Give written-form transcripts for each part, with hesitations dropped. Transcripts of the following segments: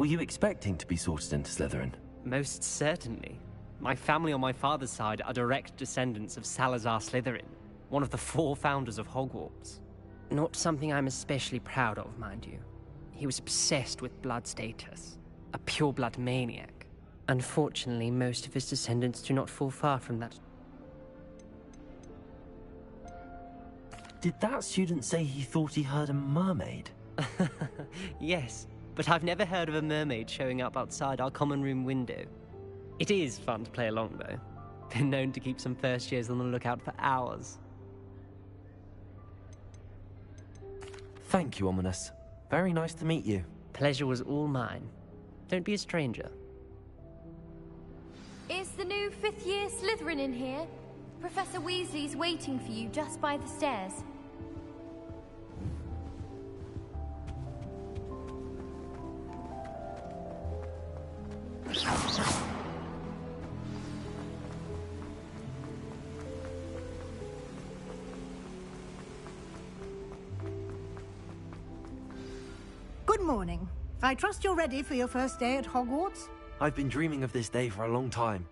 Were you expecting to be sorted into Slytherin? Most certainly. My family on my father's side are direct descendants of Salazar Slytherin, one of the 4 founders of Hogwarts. Not something I'm especially proud of, mind you. He was obsessed with blood status, a pure-blood maniac. Unfortunately, most of his descendants do not fall far from that. Did that student say he thought he heard a mermaid? Yes, but I've never heard of a mermaid showing up outside our common room window. It is fun to play along, though. Been known to keep some first years on the lookout for hours. Thank you, Ominis. Very nice to meet you. Pleasure was all mine. Don't be a stranger. Is the new 5th year Slytherin in here? Professor Weasley's waiting for you just by the stairs. Good morning. I trust you're ready for your first day at Hogwarts? I've been dreaming of this day for a long time.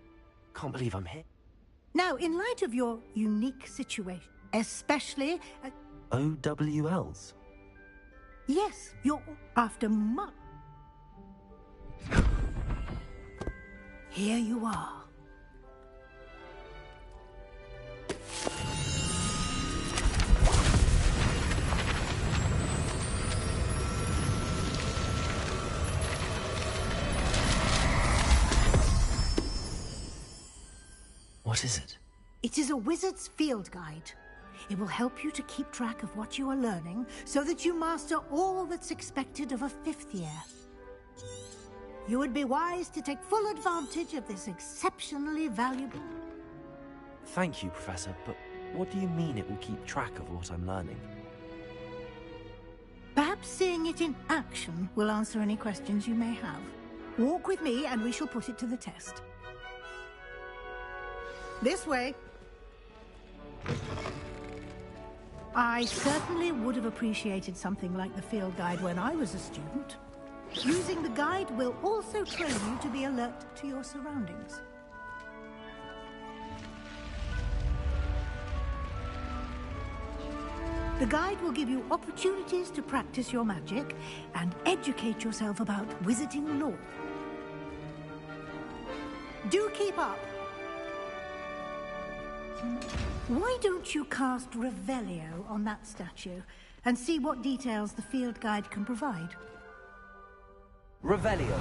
Can't believe I'm here. Now, in light of your unique situation, especially... OWLs? Yes, you're after much... Here you are. What is it? It is a wizard's field guide. It will help you to keep track of what you are learning so that you master all that's expected of a 5th year. You would be wise to take full advantage of this exceptionally valuable... Thank you, Professor, but what do you mean it will keep track of what I'm learning? Perhaps seeing it in action will answer any questions you may have. Walk with me and we shall put it to the test. This way. I certainly would have appreciated something like the field guide when I was a student. Using the guide will also train you to be alert to your surroundings. The guide will give you opportunities to practice your magic and educate yourself about wizarding lore. Do keep up. Why don't you cast Revelio on that statue and see what details the field guide can provide? Revelio.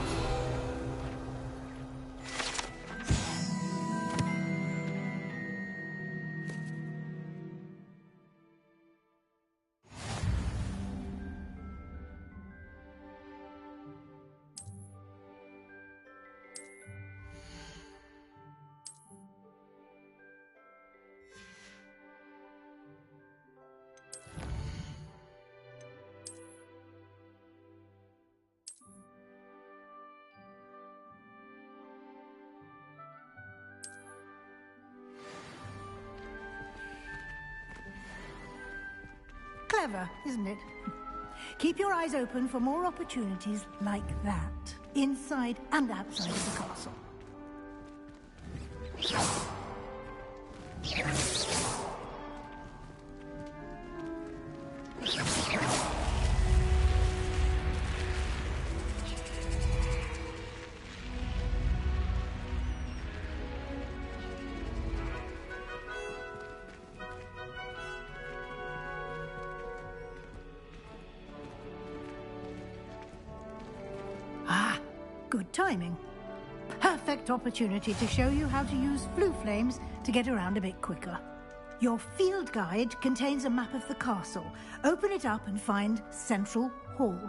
Clever, isn't it? Keep your eyes open for more opportunities like that, inside and outside of the castle. Good timing. Perfect opportunity to show you how to use Floo flames to get around a bit quicker. Your field guide contains a map of the castle. Open it up and find Central Hall.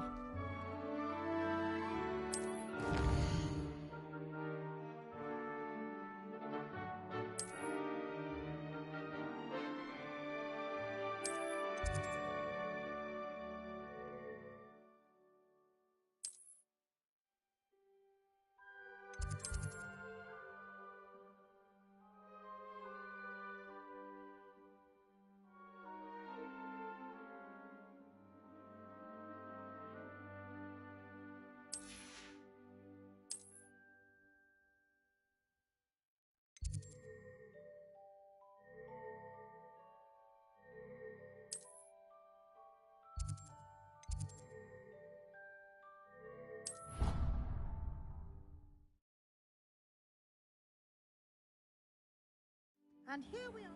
And here we are.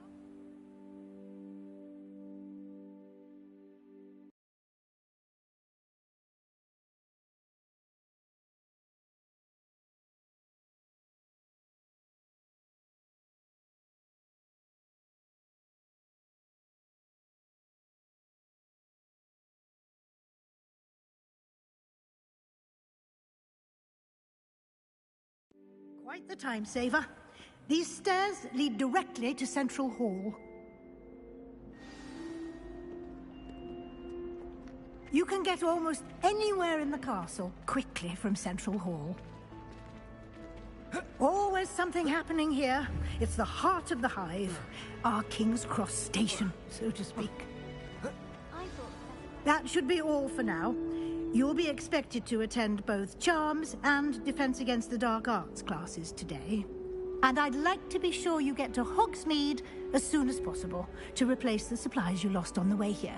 Quite the time saver. These stairs lead directly to Central Hall. You can get almost anywhere in the castle quickly from Central Hall. Always something happening here. It's the heart of the Hive, our King's Cross station, so to speak. That should be all for now. You'll be expected to attend both Charms and Defense Against the Dark Arts classes today. And I'd like to be sure you get to Hogsmeade as soon as possible to replace the supplies you lost on the way here.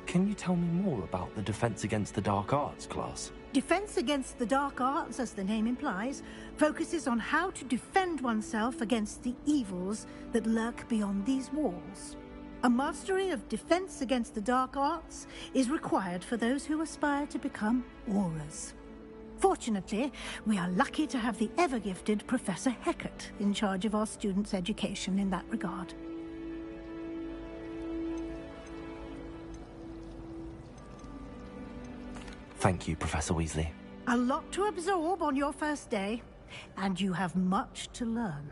Can you tell me more about the Defense Against the Dark Arts class? Defense Against the Dark Arts, as the name implies, focuses on how to defend oneself against the evils that lurk beyond these walls. A mastery of Defense Against the Dark Arts is required for those who aspire to become Aurors. Fortunately, we are lucky to have the ever-gifted Professor Hecat in charge of our students' education in that regard. Thank you, Professor Weasley. A lot to absorb on your first day, and you have much to learn.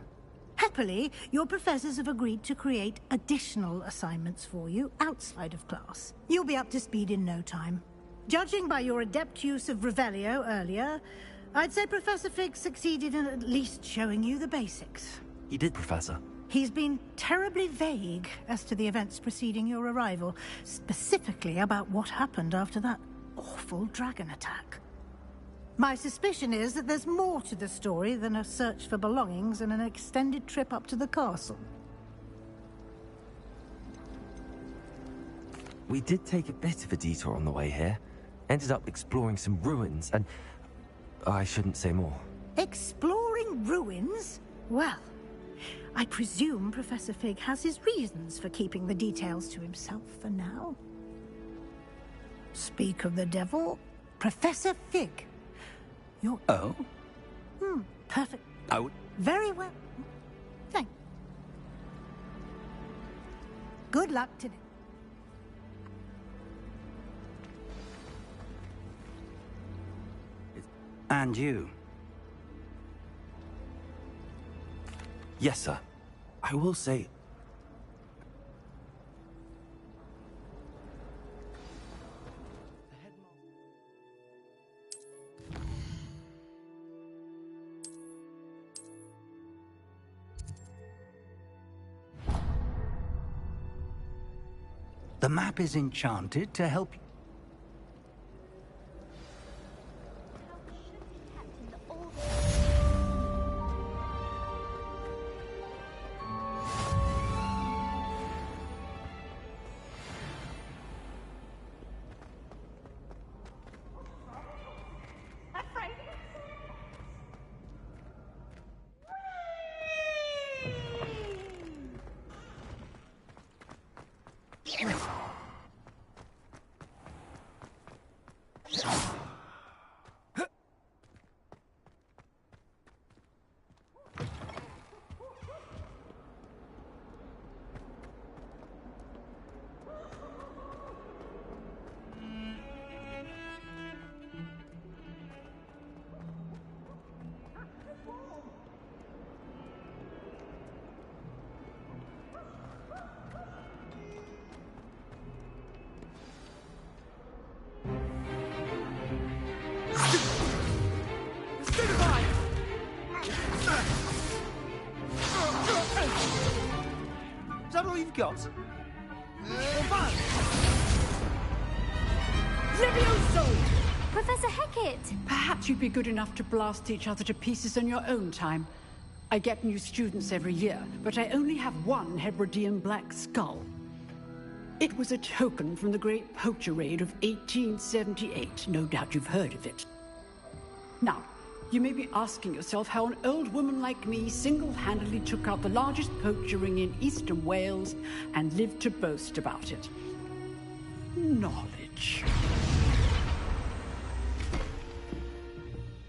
Happily, your professors have agreed to create additional assignments for you outside of class. You'll be up to speed in no time. Judging by your adept use of Revelio earlier, I'd say Professor Fig succeeded in at least showing you the basics. He did, Professor. He's been terribly vague as to the events preceding your arrival, specifically about what happened after that awful dragon attack. My suspicion is that there's more to the story than a search for belongings and an extended trip up to the castle. We did take a bit of a detour on the way here. Ended up exploring some ruins and... I shouldn't say more. Exploring ruins? Well, I presume Professor Fig has his reasons for keeping the details to himself for now. Speak of the devil, Professor Fig. You're... Oh? Perfect. I would... Very well. Thank you. Good luck today. And you? Yes, sir. I will say... The map is enchanted to help you. Is that all you've got? Levioso! Professor Hecat! Perhaps you'd be good enough to blast each other to pieces on your own time. I get new students every year, but I only have one Hebridean Black Skull. It was a token from the Great Poacher Raid of 1878. No doubt you've heard of it. Now, you may be asking yourself how an old woman like me single-handedly took out the largest poacher ring in eastern Wales and lived to boast about it. Knowledge.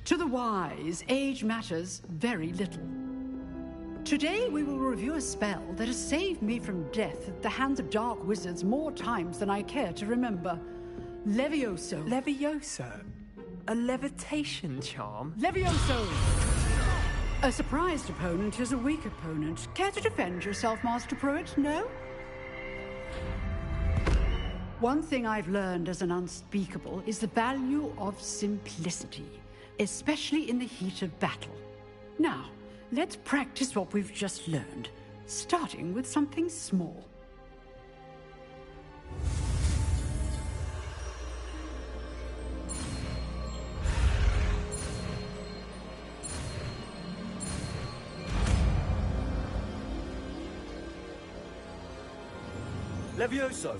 To the wise, age matters very little. Today we will review a spell that has saved me from death at the hands of dark wizards more times than I care to remember. Levioso. Levioso? A levitation charm? Levioso! A surprised opponent is a weak opponent. Care to defend yourself, Master Pruitt? No? One thing I've learned as an unspeakable is the value of simplicity, especially in the heat of battle. Now, let's practice what we've just learned, starting with something small. Levioso!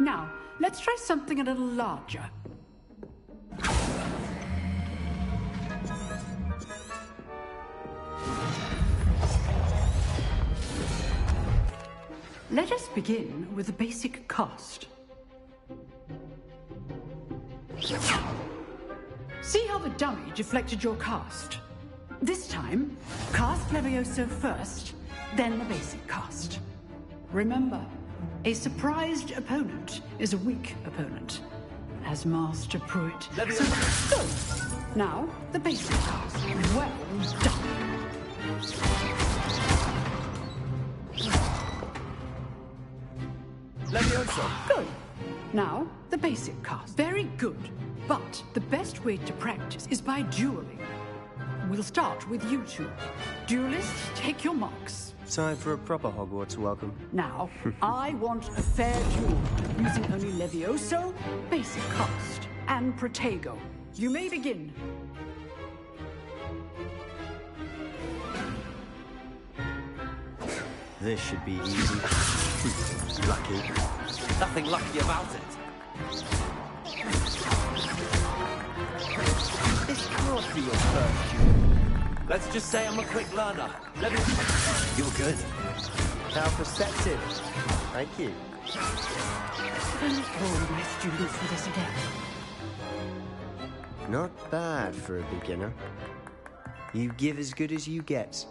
Now, let's try something a little larger. Let us begin with the basic cast. See how the dummy deflected your cast? This time, cast Levioso first, then the basic cast. Remember, a surprised opponent is a weak opponent, as Master Pruitt. So, go! Now, the basic cast. Well done. Levioso! Good. Now, the basic cast. Very good. But the best way to practice is by dueling. We'll start with you two. Duelists, take your marks. Time for a proper Hogwarts welcome. Now, I want a fair duel, using only Levioso, basic cast, and Protego. You may begin. This should be easy. Lucky. Nothing lucky about it. This can't be your first duel. Let's just say I'm a quick learner. You're good. How perceptive. Thank you. Only all my students for this event. Not bad for a beginner. You give as good as you get.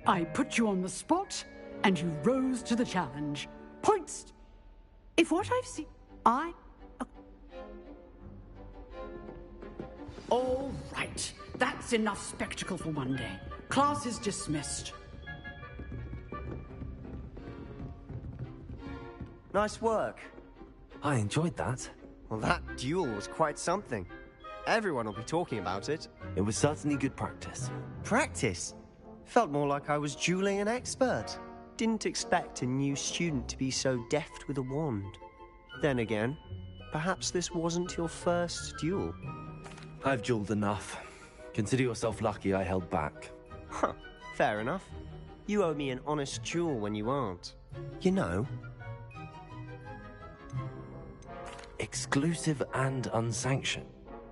I put you on the spot, and you rose to the challenge. Points! If what I've seen... All right. That's enough spectacle for one day. Class is dismissed. Nice work. I enjoyed that. Well, that duel was quite something. Everyone will be talking about it. It was certainly good practice. Practice? Felt more like I was dueling an expert. Didn't expect a new student to be so deft with a wand. Then again, perhaps this wasn't your first duel. I've dueled enough. Consider yourself lucky I held back. Huh, fair enough. You owe me an honest duel when you aren't. You know. Exclusive and unsanctioned.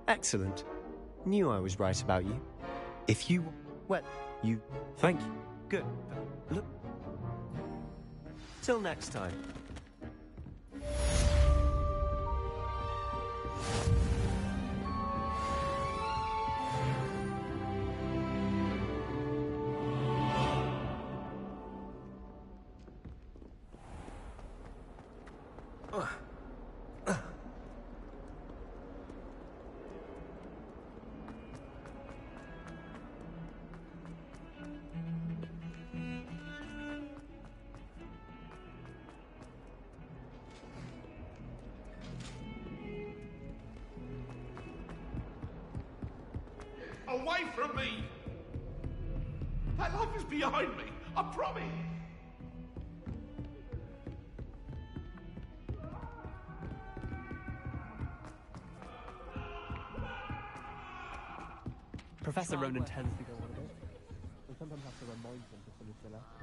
Excellent. Knew I was right about you. If you... well, you... Thank you. Good. Look. Till next time. Away from me! That life is behind me, I promise! Professor Ronan tends to go on a bit. We sometimes have to remind him to finish the lesson.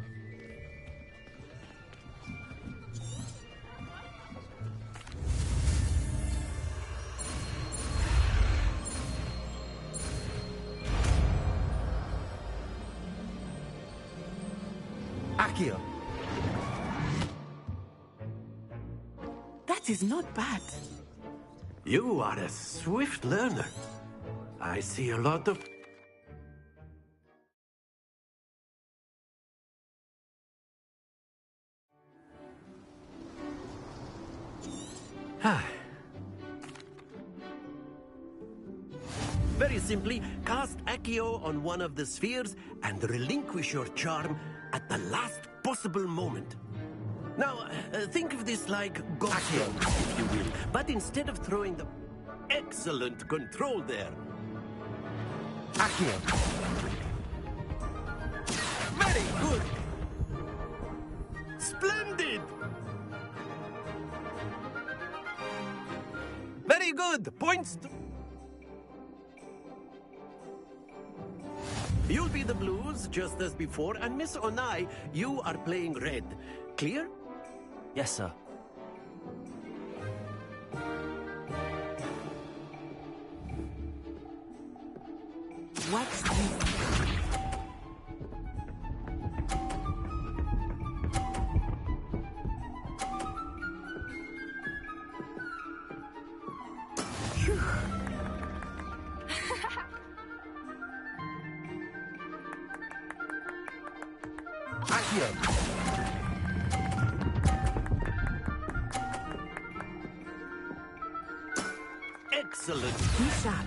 Accio! That is not bad. You are a swift learner. I see a lot of... Very simply, cast Accio on one of the spheres and relinquish your charm at the last possible moment. Now, think of this like Gaussian, if you will, but instead of throwing the... Excellent control there. Accio! Very good! Splendid! Very good! Points to... You'll be the blues, just as before, and Miss Onai, you are playing red. Clear? Yes, sir. What's this? Accio! Excellent. Be sharp.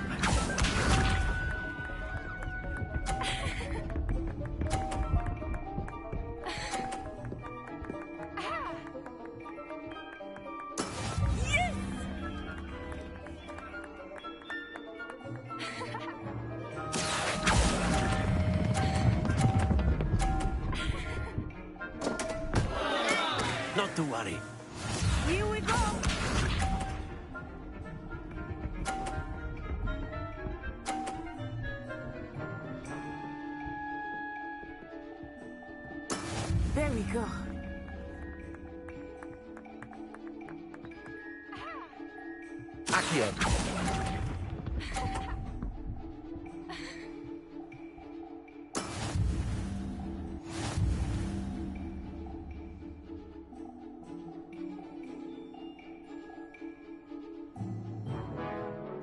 Not to worry. Here we go! There we go. Accio!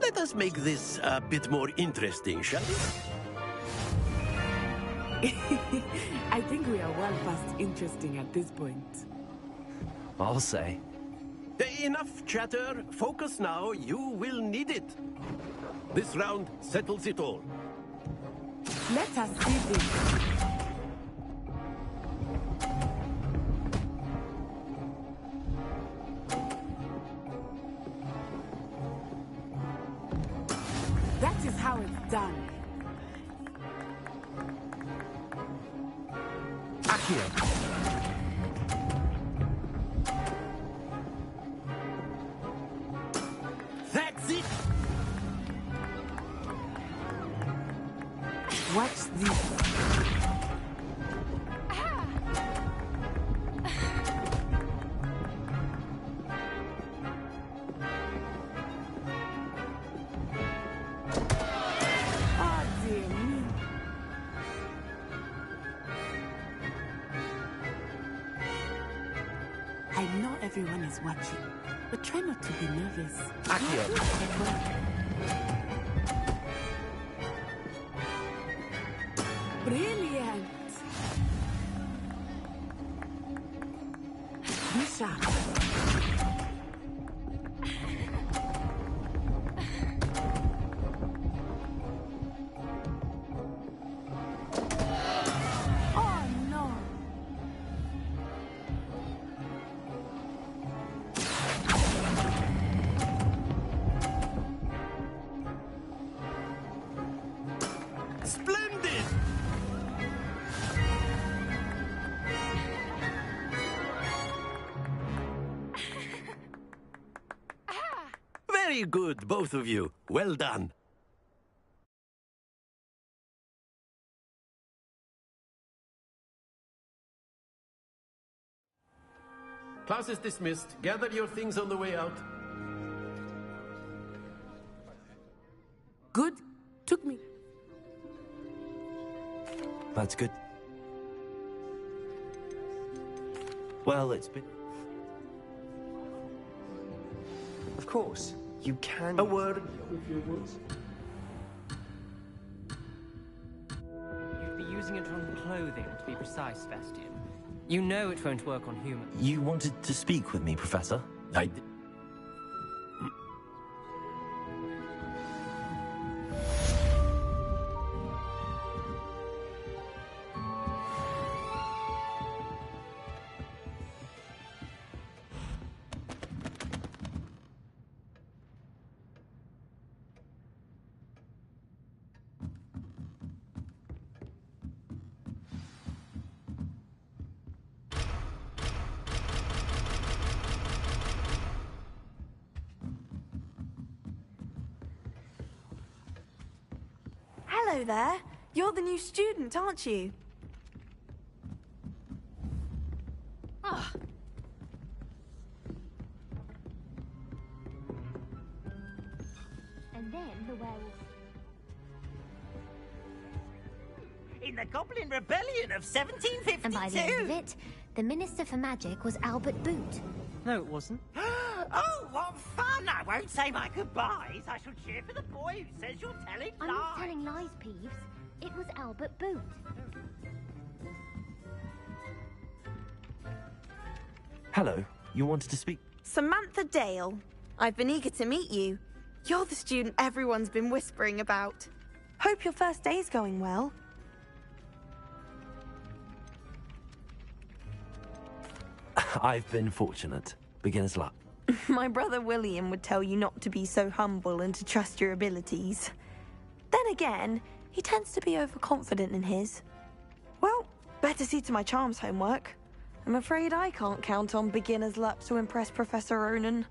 Let us make this a bit more interesting, shall we? I think we are well past interesting at this point. I'll say. Enough chatter. Focus now. You will need it. This round settles it all. Let us see this. That is how it's done. Accio! That's it. Watch this. Oh, dear me. I know everyone is watching, but try not to be nervous. Accio! Brilliant! Be sharp. Oh no! Splendid. Very good, both of you. Well done. Class is dismissed. Gather your things on the way out. Good. Took me. That's good. Well, it's been... Of course, you can. A word, if you would. You'd be using it on clothing, to be precise, Bastian. You know it won't work on humans. You wanted to speak with me, Professor? Hello there. You're the new student, aren't you? Ah. And then the werewolf. In the Goblin Rebellion of 1752. And by the end of it, the Minister for Magic was Albert Boot. No, it wasn't. Oh, what fun! I won't say my goodbyes. I shall cheer for the boy who says you're telling I'm lies. not telling lies, Peeves. It was Albert Boot. Hello, you wanted to speak? Samantha Dale. I've been eager to meet you. You're the student everyone's been whispering about. Hope your first day's going well. I've been fortunate. Beginner's luck. My brother William would tell you not to be so humble and to trust your abilities. Then again, he tends to be overconfident in his. Well, better see to my charms homework. I'm afraid I can't count on beginner's luck to impress Professor Ronan.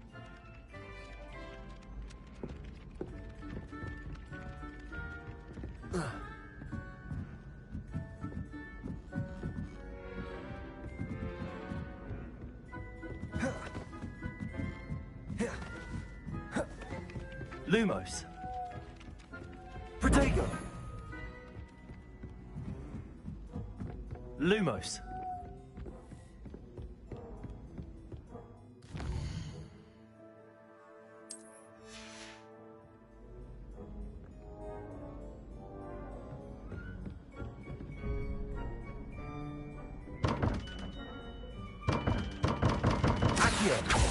Lumos. Protego. Lumos. Accio.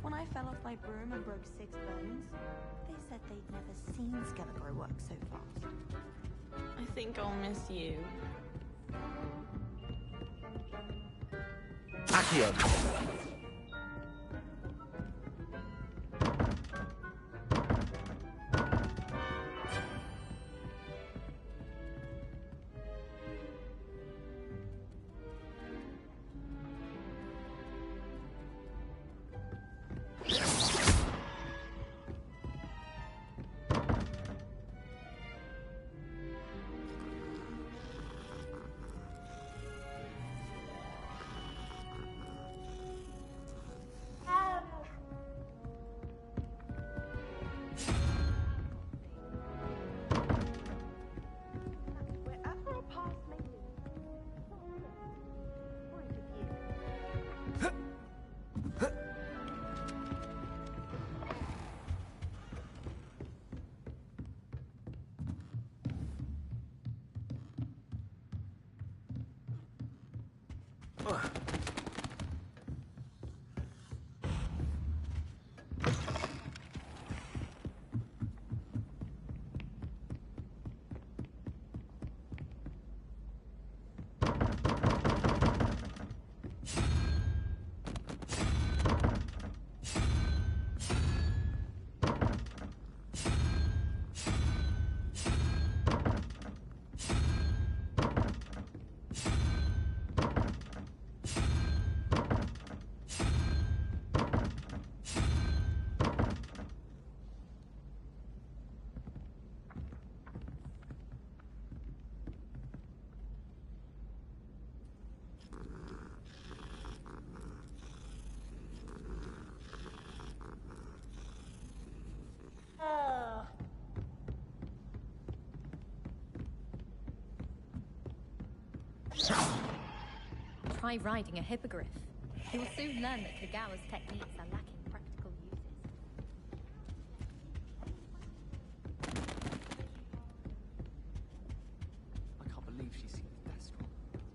When I fell off my broom and broke 6 bones, they said they'd never seen Scarecrow work so fast. I think I'll miss you. Accio. try riding a hippogriff. You will soon learn that Kagawa's techniques are lacking practical uses. I can't believe she's seen Deathstroke.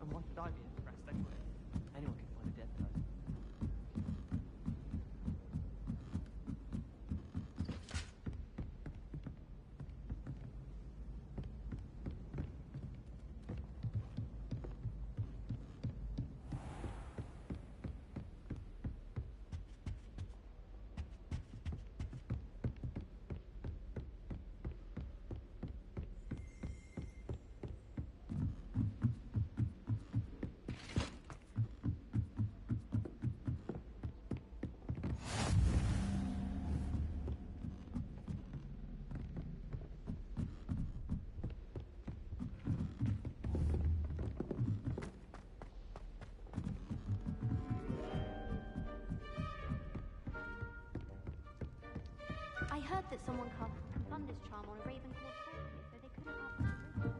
And why could I be impressed anyway? Anyone can find a dead person. I heard that someone cast Thunder's Charm on a Ravenclaw soldier, so they couldn't ask him to move.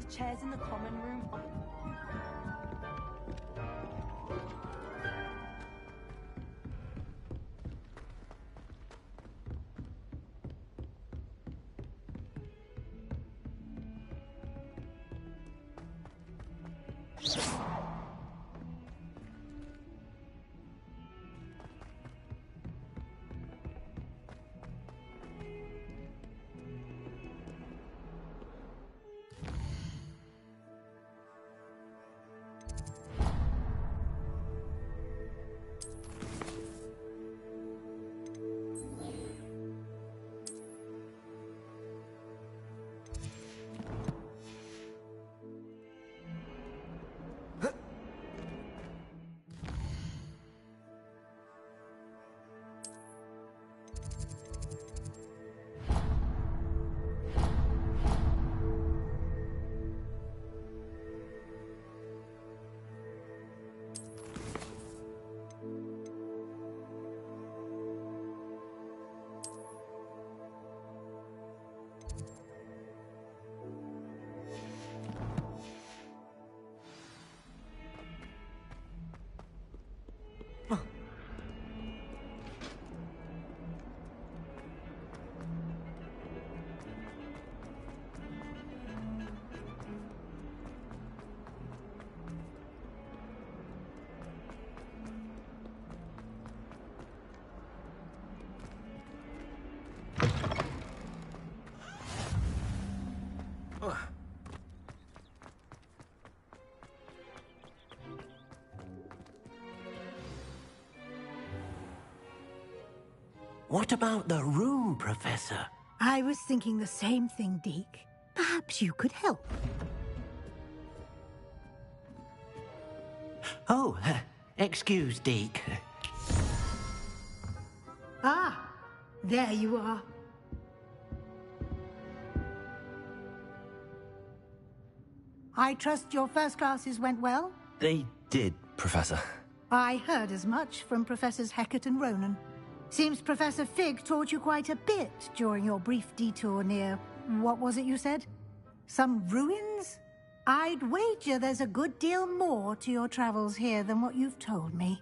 The chairs in the common room are... What about the room, Professor? I was thinking the same thing, Deke. Perhaps you could help. Oh, excuse, Deke. Ah, there you are. I trust your first classes went well? They did, Professor. I heard as much from Professors Hecat and Ronan. Seems Professor Fig taught you quite a bit during your brief detour near... what was it you said? Some ruins? I'd wager there's a good deal more to your travels here than what you've told me.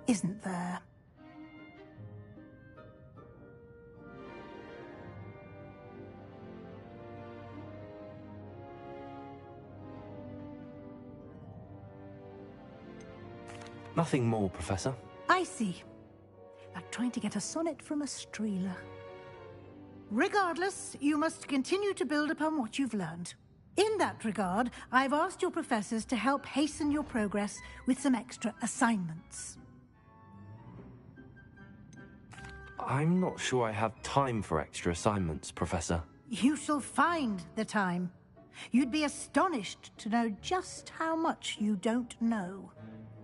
Isn't there? Nothing more, Professor. I see. Like trying to get a sonnet from a streeler. Regardless, you must continue to build upon what you've learned. In that regard, I've asked your professors to help hasten your progress with some extra assignments. I'm not sure I have time for extra assignments, Professor. You shall find the time. You'd be astonished to know just how much you don't know.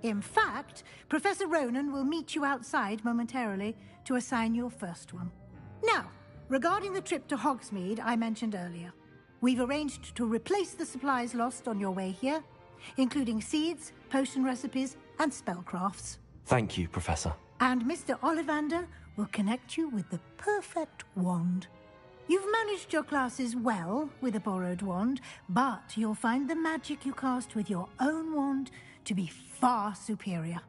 In fact, Professor Ronan will meet you outside momentarily to assign your first one. Now, regarding the trip to Hogsmeade I mentioned earlier, we've arranged to replace the supplies lost on your way here, including seeds, potion recipes, and spellcrafts. Thank you, Professor. And Mr. Ollivander will connect you with the perfect wand. You've managed your classes well with a borrowed wand, but you'll find the magic you cast with your own wand to be far superior.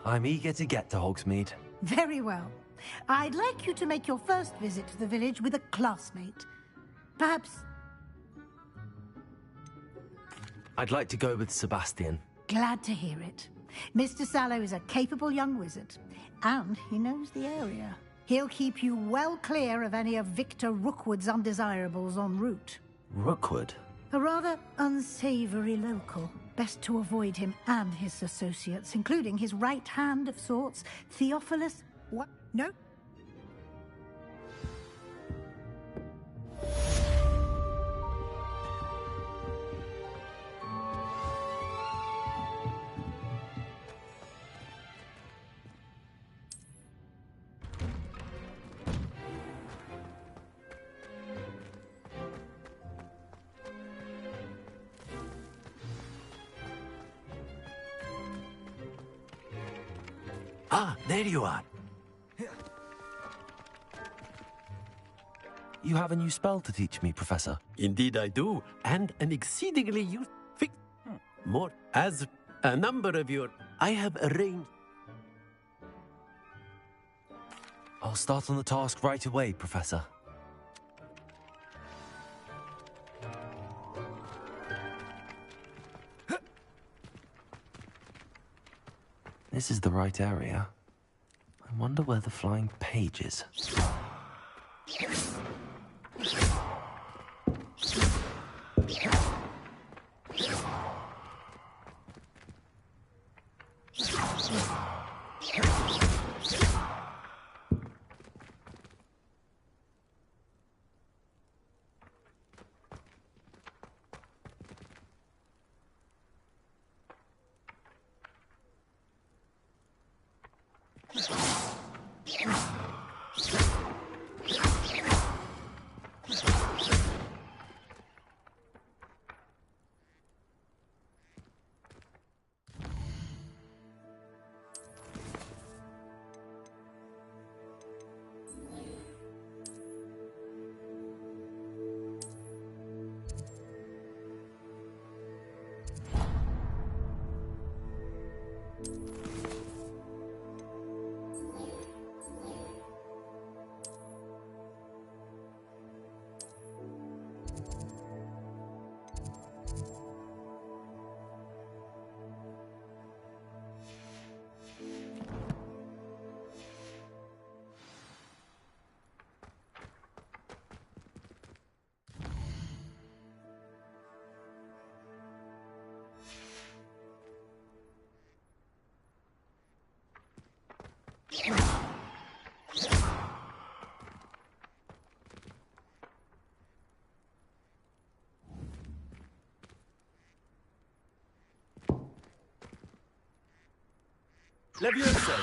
I'm eager to get to Hogsmeade. Very well. I'd like you to make your first visit to the village with a classmate. Perhaps... I'd like to go with Sebastian. Glad to hear it. Mr. Sallow is a capable young wizard, and he knows the area. He'll keep you well clear of any of Victor Rookwood's undesirables en route. Rookwood? A rather unsavory local. Best to avoid him and his associates, including his right hand of sorts, Theophilus... What? No? Ah, there you are. You have a new spell to teach me, Professor. Indeed I do, and an exceedingly useful more as a number of your... I have arranged... I'll start on the task right away, Professor. This is the right area. I wonder where the flying page is. Levioso!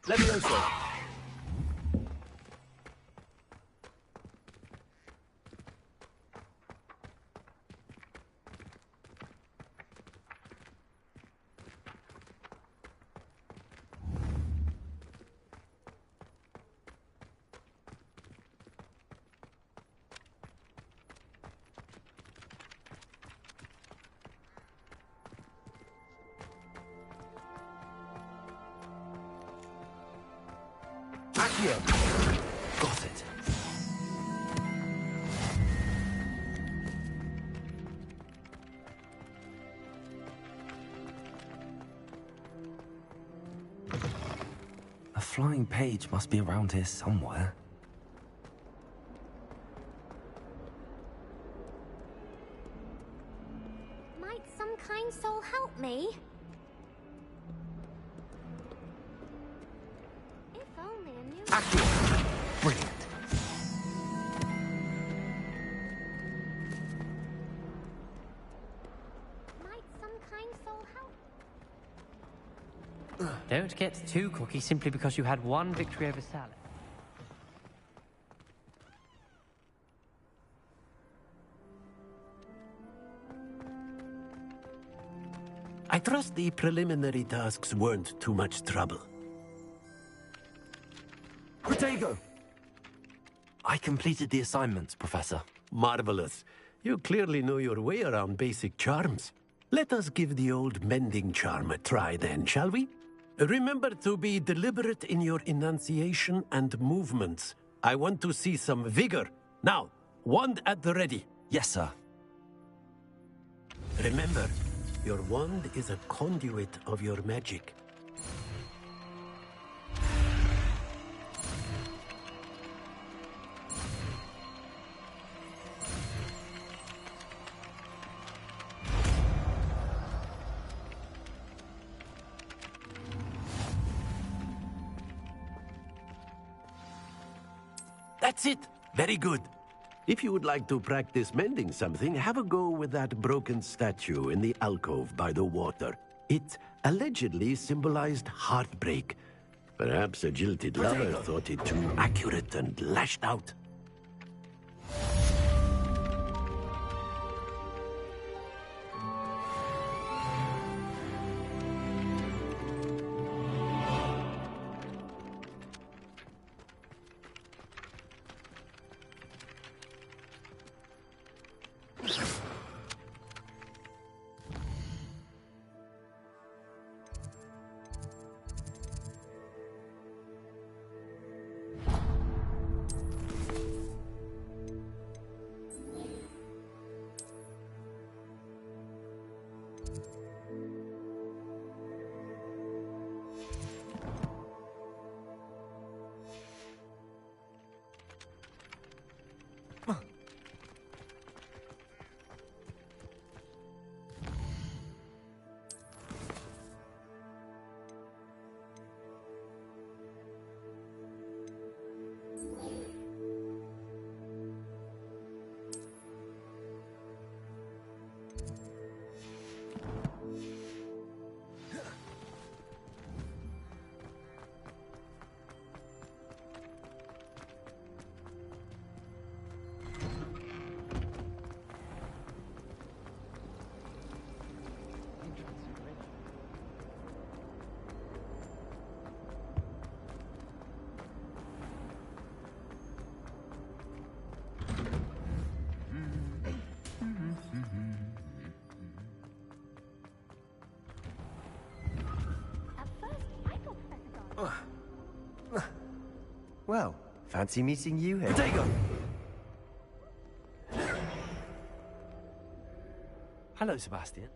Levioso! Accio! Got it. A flying page must be around here somewhere. Might some kind soul help me? If only I knew. Accio! Brilliant. Might some kind soul help? Don't get too cocky simply because you had one victory over Salad. I trust the preliminary tasks weren't too much trouble. Protego! I completed the assignments, Professor. Marvelous. You clearly know your way around basic charms. Let us give the old mending charm a try then, shall we? Remember to be deliberate in your enunciation and movements. I want to see some vigor. Now, wand at the ready. Yes, sir. Remember, your wand is a conduit of your magic. That's it! Very good. If you would like to practice mending something, have a go with that broken statue in the alcove by the water. It allegedly symbolized heartbreak. Perhaps a jilted lover thought it too accurate and lashed out. Well, fancy meeting you here. Protego! Hello, Sebastian.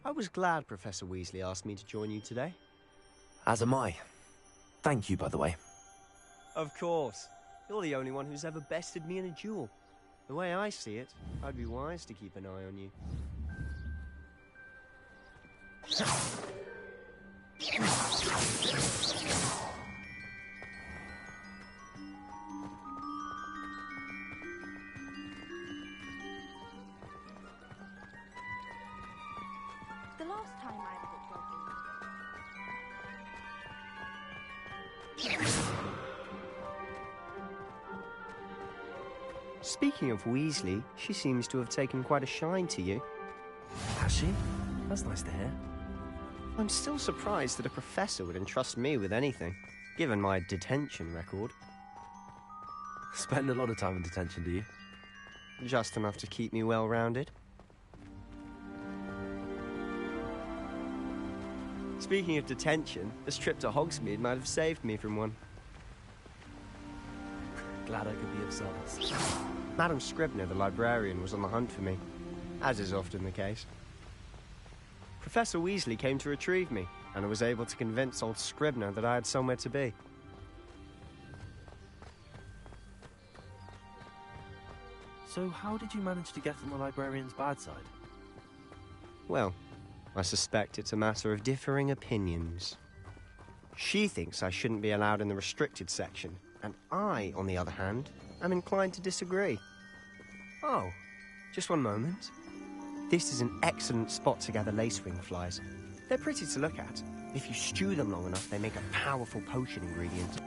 I was glad Professor Weasley asked me to join you today. As am I. Thank you, by the way. Of course. You're the only one who's ever bested me in a duel. The way I see it, I'd be wise to keep an eye on you. The last time I had a Speaking of Weasley, she seems to have taken quite a shine to you. Has she? That's nice to hear. I'm still surprised that a professor would entrust me with anything, given my detention record. Spend a lot of time in detention, do you? Just enough to keep me well-rounded. Speaking of detention, this trip to Hogsmeade might have saved me from one. Glad I could be of service. Madam Scribner, the librarian, was on the hunt for me, as is often the case. Professor Weasley came to retrieve me, and I was able to convince old Scribner that I had somewhere to be. So how did you manage to get on the librarian's bad side? Well, I suspect it's a matter of differing opinions. She thinks I shouldn't be allowed in the restricted section, and I, on the other hand, am inclined to disagree. Oh, just one moment. This is an excellent spot to gather lacewing flies. They're pretty to look at. If you stew them long enough, they make a powerful potion ingredient.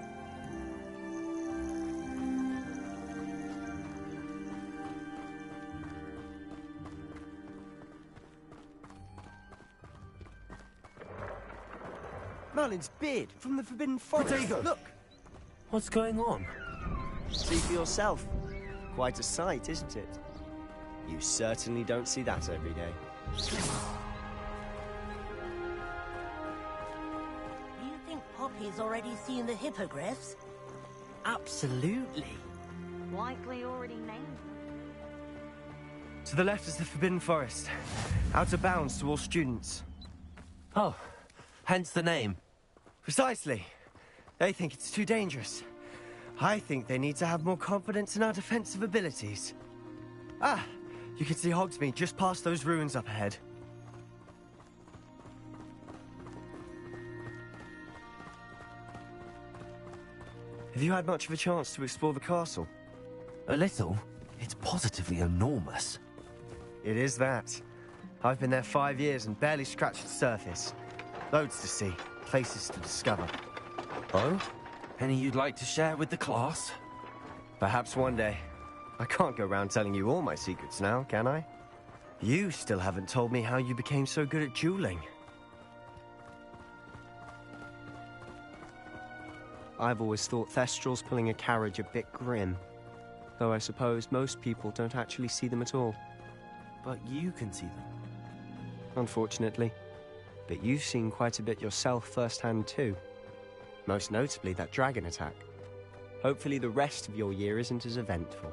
Merlin's beard from the Forbidden Forest. Potato! Look! What's going on? See for yourself. Quite a sight, isn't it? You certainly don't see that every day. Do you think Poppy's already seen the hippogriffs? Absolutely. likely already named them. To the left is the Forbidden Forest. Out of bounds to all students. Oh, hence the name. Precisely. They think it's too dangerous. I think they need to have more confidence in our defensive abilities. Ah, you can see Hogsmeade just past those ruins up ahead. Have you had much of a chance to explore the castle? A little. It's positively enormous. It is that. I've been there 5 years and barely scratched the surface. Loads to see, places to discover. Oh? Any you'd like to share with the class? Perhaps one day. I can't go around telling you all my secrets now, can I? You still haven't told me how you became so good at dueling. I've always thought Thestrals pulling a carriage a bit grim. Though I suppose most people don't actually see them at all. But you can see them. Unfortunately. But you've seen quite a bit yourself firsthand too. Most notably that dragon attack. Hopefully the rest of your year isn't as eventful.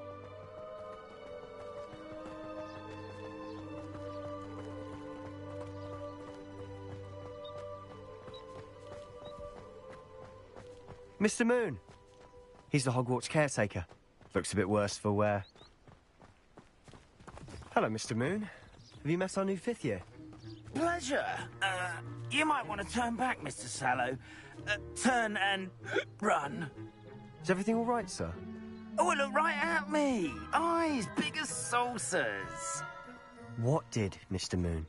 Mr. Moon! He's the Hogwarts caretaker. Looks a bit worse for wear. Hello, Mr. Moon. Have you met our new 5th year? Pleasure. You might want to turn back, Mr. Sallow. Turn and run. Is everything all right, sir? Oh, look right at me. Eyes big as saucers. What did, Mr. Moon?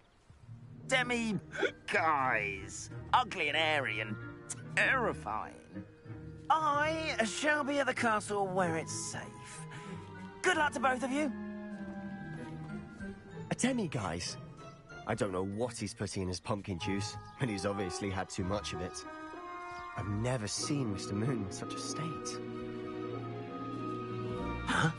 Guys. Ugly and airy and terrifying. I shall be at the castle where it's safe. Good luck to both of you. A demi-guise? I don't know what he's putting in his pumpkin juice, but he's obviously had too much of it. I've never seen Mr. Moon in such a state. Huh?